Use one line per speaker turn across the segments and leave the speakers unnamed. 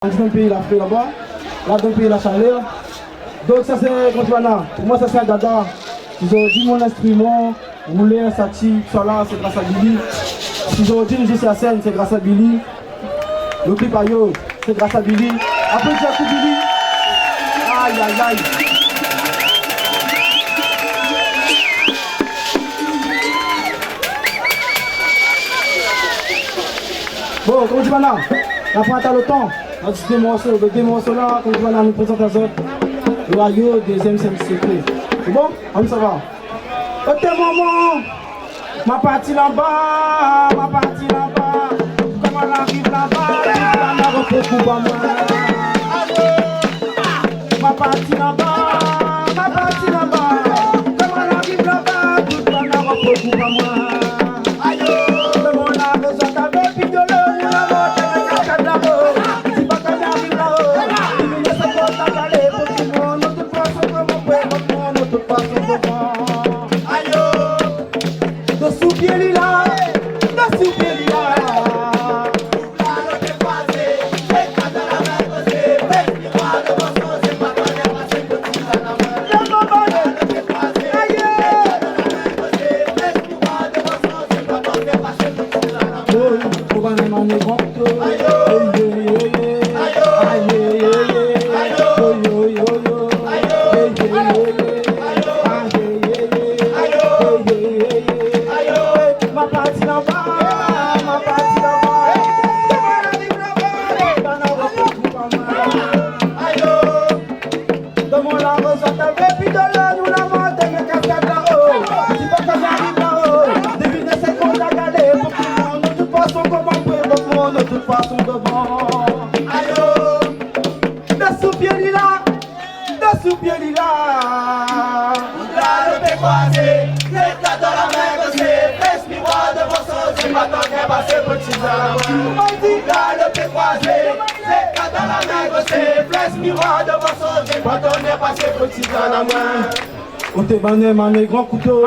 Dans le pays, la fée là-bas, là dans le pays, la chaleur. Donc ça c'est Contoana. Pour moi ça c'est un dada. Ils ont dit mon instrument, rouler, sati, tout là, c'est grâce à Billy. Ils ont dit nous sur la scène, c'est grâce à Billy. Le clip à yo, c'est grâce à Billy. Après tu as tout Billy. Aïe aïe aïe. Bon, Contoana, la fin à l'automne. On dit des morceaux là, comme tu vas nous présenter ça. Le radio, deuxième scène secret. C'est bon? Ça va. Ok maman, ma partie là-bas, comment on arrive là-bas, on a refait pour moi. Ma partie là-bas, comment on arrive là-bas, on a refait pour moi. On te banne mané grand couteau.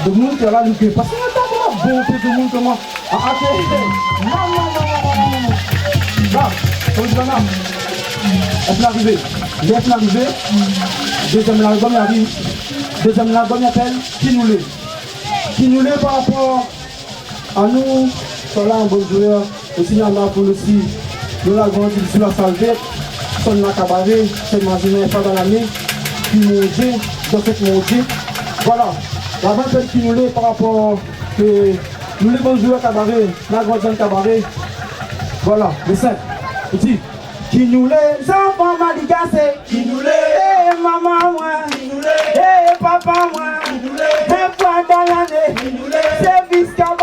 De monde qui a la lutte, parce que on a bon de monde comment là, comme je là, arrivé, deuxième album arrive, deuxième album appelle qui nous l'est par rapport à nous, sur là un bon joueur, aussi il y en a pour aussi, nous l'avons dit sur la salle. son na cabaret, c'est manger une fois dans l'année, qui manger, dans cette manger. Voilà, la vente qui nous l'est par rapport que nous les bons joueurs cabaret, la grande zone cabaret. Voilà, le 5. Petit. Qui nous les enfants maligassés, qui nous les maman moi, qui nous les papa moi, qui nous les fois dans l'année, service cabaret.